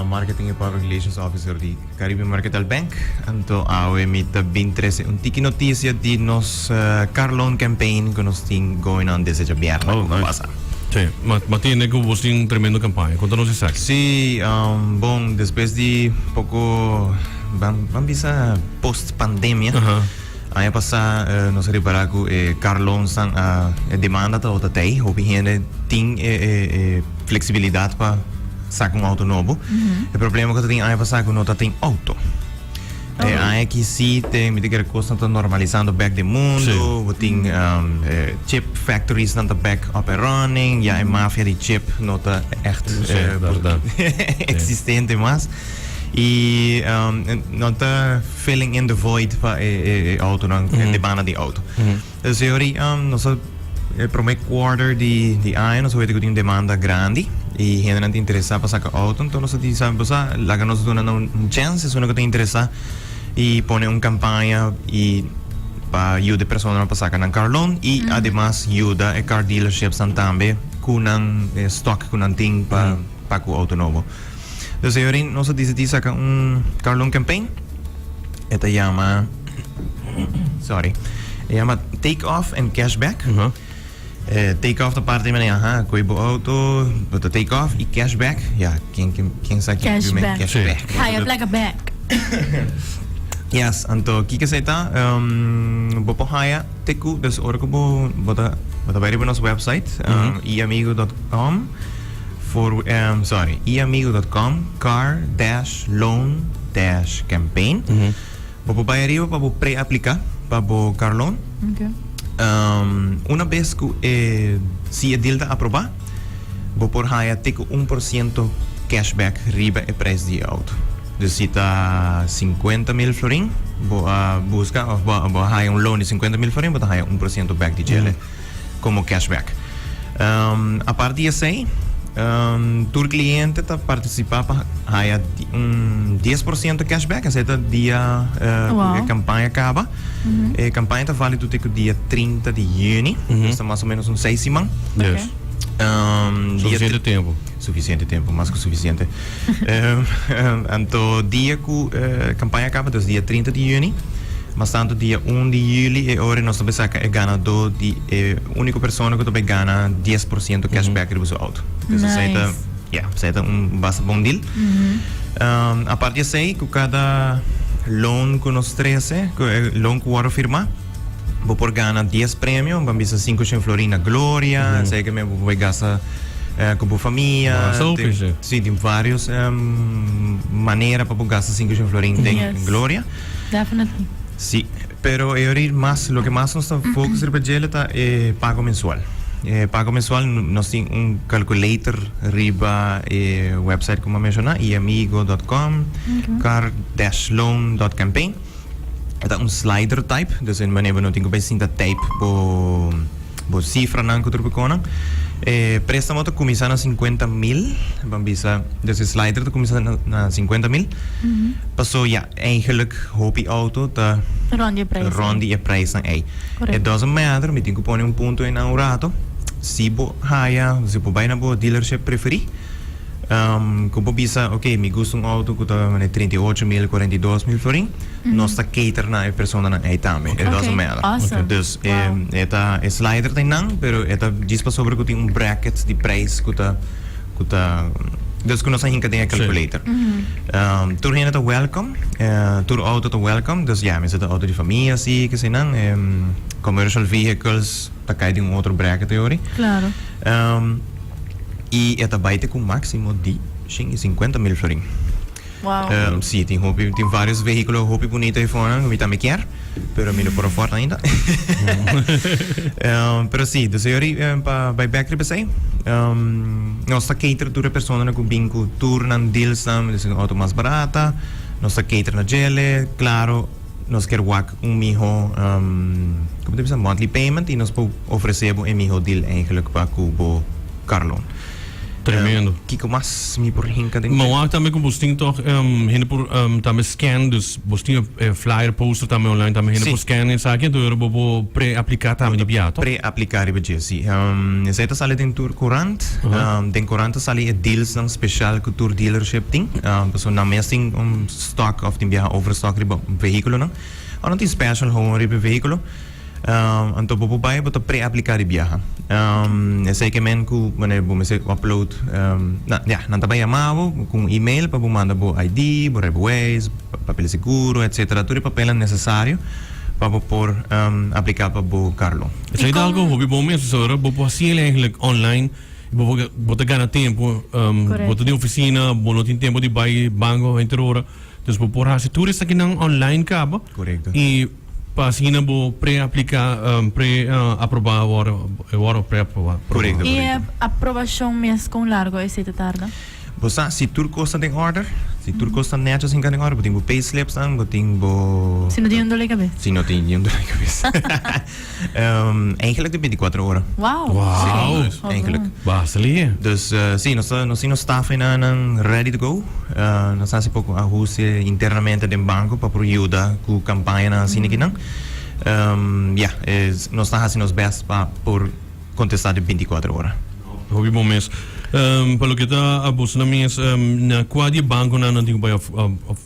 Marketing and Public Relations Officer di Caribbean Mercantile Bank. Anto awe mit the bintrese un tiki noticia di nos car loan campaign que nos tem going on desde viernes. Oh, nice. Sì, ma tiene che vostro un tremendo campagna. Contanos isso. Sì, bom, depois de pouco vamos bisa post pandemia. Aí passar nós reparar que car loan sang a demanda ta outra tem, hope gente tem flexibilidade para sacar auto novo. O problema que tem aí passar que não tem auto. Aí que sim tem me dizer que está normalizando back de mundo, tem chip factories na back up and running, ja a máfia de chip não está echt existente mais. E não está filling in the void para auto não demanda de auto. Dus nós primeiro quarter de ano nós vamos ter uma demanda grande e gente não interessa para sacar auto, então nós dizemos lá que nós damos chance, se não te interessa e põe campanha e para ajudar pessoas para sacar na car loan e además ajuda a car dealerships também com stock com tem para o auto novo. Dus nós decidimos sacar car loan campaign. Esta chama Take Off and Cashback. Take Off da parte de coibo auto, but Take Off e Cashback. Ja, quem sabe que Cashback. Higher like a back. Yes, anto kika sa ita, bopo haya teku, dus ora ko bota bayari nos website, iamigo.com iamigo.com car-loan-campaign. Bopo bayari pa bo pre-aplica pa bo car loan. Okay. Una vez que si a deal da aprobar, bopo haya teku 1% cashback riba e preço de auto. Dus se está 50,000 florin, busca haya loan de 50,000 florin, but haya 1% back de gele como cashback. A partir de aí, tu cliente está participando haya 10% cashback, essa dia a campanha acaba. A campanha está válida até o dia 30 de junho, está mais ou menos 6 semanas. Yes. Suficiente tempo, mais que suficiente. Então, dia que a campanha acaba, então dia 30 de junho, mas tanto dia 1 de julho, e agora nós também saca ganador de única pessoa que também ganha 10% cashback do seu auto. Então, isso é bastante bom deal. A partir daí, com cada loan que nós trazemos, loan que o firma, vou por ganhar 10 prêmios, vamos ver 5 florin na glória, sei que eu vou gastar com a família. Sim, tem várias maneiras para gastar 5 florin em glória. Definitely. Sim, pero o que mais nós estamos focusando é pago mensual. Pago mensual, nós temos calculator riba website como mencionar, iamigo.com car-loan.campaign. É slider type, dus in wanneer we não temos bem type bo cifra não que tu conan. Préstamo te começa na 50,000, vamos bisa, dus slider te começa na 50,000. Passou eigenlijk hoop auto te rondi e prijs na ei. Het doesn't matter, met que pone ponto em aurato. Se bo haya, se bo bijna bo dealership preferi. Como bisa, me gusta auto que tá 38,000, 42,000 florin. Nós tá cater na persona na ei também. It doesn't matter. Awesome. Dus eta slider tem não, pero eta dispa sobre que tem bracket de preço que tá dus que nós ainda tem a calculator. Tur hena tá welcome, tur auto tá welcome. Dus mas é auto de família assim, que sei não, commercial vehicles tá cai de outro bracket teoria. Claro. E esta baita com máximo de 50,000 florin. Wow. Sim, tem vários veículos roupa bonita aí fora, que também quer, pero me não por fora ainda. Pero sim, do senhor para back trip aí, nós está cater toda pessoa com bingo tour nan deals nam, de auto mais barata, nós está cater na gele, claro, nós quer work miho como deve ser monthly payment e nós po oferecemos miho deal eigenlijk para cubo car loan. Tremendo. Kiko mas mi por hinka din. Maar ook também com posting toch hinder por também scan dus posting flyer poster também online também hinder por scan e sabe que do bobo pré-aplicar também de biato. Pre-applicare bij sim. Zeta sali den tour courant. Den courant sali deals ng special tour dealership ting. So na mesting stock of den biha overstock riba vehiculo nang. Ano ti special home riba vehiculo. Anto bobo bay boto pre-applicare biha. Sei que men ku mane bo mese upload nanta bay amavo com email pa bumanda bo ID, bo rebues, papel seguro, etc. Tudo papel necessário para por aplicar para o Carlo. Sei de algo hobby bom mesmo, só bobo assim eigenlijk online. Bobo ganha tempo, bobo de oficina, bobo tem tempo de buy banco entre hora. Dus bobo por assim tudo isso aqui não online cabo. Correto. E pasina bo pré-aplicar, pré-aprovar agora pré-aprovar. Correto. E a aprovação mês com largo é cedo tarde? Bosa si tur costa den order, si tur costa netjes in kan order, boting bo payslips aan, boting bo Se não tem onde ligar bem. si no tin yung dulay cabeça. Eigenlijk de 24 horas. Uau! Wow. Eigenlijk. Basta ali. Dus no staff na nang ready to go. Nós nasi pouco ajuse internamente den banco para ayuda ku campaña na sinikinang. Nós está haciendo nos best para por contestar de 24 horas. Hobby bom mesmo. Pelo que está a bolsa na minha na quadra banco na digo vai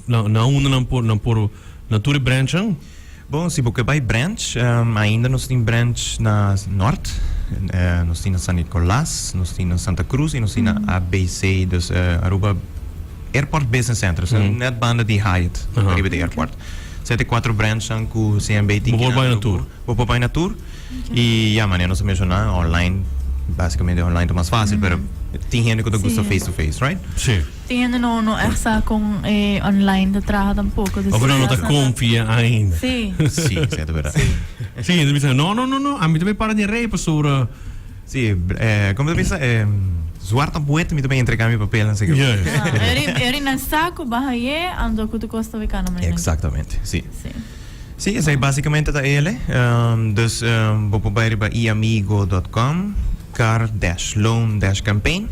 na uma na por na tour branch. Bom, se você vai branch, ainda nós temos branch na norte, nós temos na San Nicolás, nós temos na Santa Cruz e nós temos na ABC, dus Aruba Airport Business Center, net banda de Hyatt, riba de airport. Sete 4 branches com CMB tem. Vou vai na tour. Vou vai na tour. E maneira nós mencionar online, basicamente online é mais fácil, mas tem gente que gosta face to face, right? Sim. Tem ainda não essa com online de trabalho tampouco. Agora não está confia ainda. Sim. Sim, é verdade. Sim, ele diz não, a mim também para de rei pessoa. Sim, como você pensa, zwart op wit, me também entregar meu papel, não sei o que. Eri na saco, barraie, ando que tu costa ficar no meio. Exatamente, sim. Sim, esse é basicamente da ele. Dus vou probar para iamigo.com car-loan-campaign.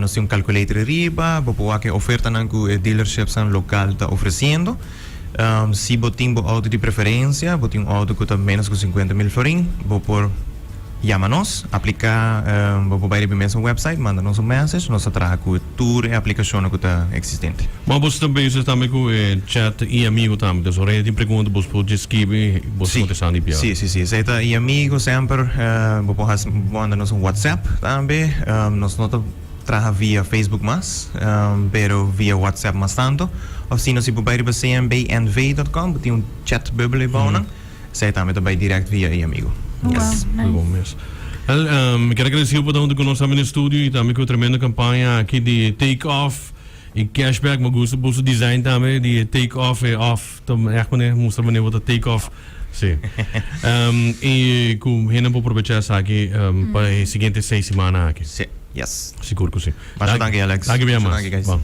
Nós temos calculator riba, vou pôr aqui oferta que dealerships local está oferecendo. Se você tem um auto de preferência, você tem um auto que está menos que 50 mil florin, vou pôr chama-nos, aplicar, vou pôr aí mesmo no website, manda-nos message, nós traga com tour e aplicação que está existente. Mas você também com chat e amigo também, então se tem pergunta, você pode escrever, você pode sair de pior. Sim. Você está e amigo sempre, vou pôr manda-nos WhatsApp também, nós não traga via Facebook mais, pero via WhatsApp mais tanto. Of se você pôr aí para cmbnv.com, tem chat bubble aí, você também direct via e amigo. Yes. Bom mesmo. Quero agradecer por estar conosco no estúdio e também com a tremenda campanha aqui de Take Off e Cashback. Me gusta o design também de Take Off e Off. Então, é como mostra maneira de Take Off. Sim. E com Renan vou aproveitar aqui para a seguinte 6 semanas aqui. Sim. Yes. Seguro que sim. Mas danke, Alex. Danke, Danke, guys. Bom.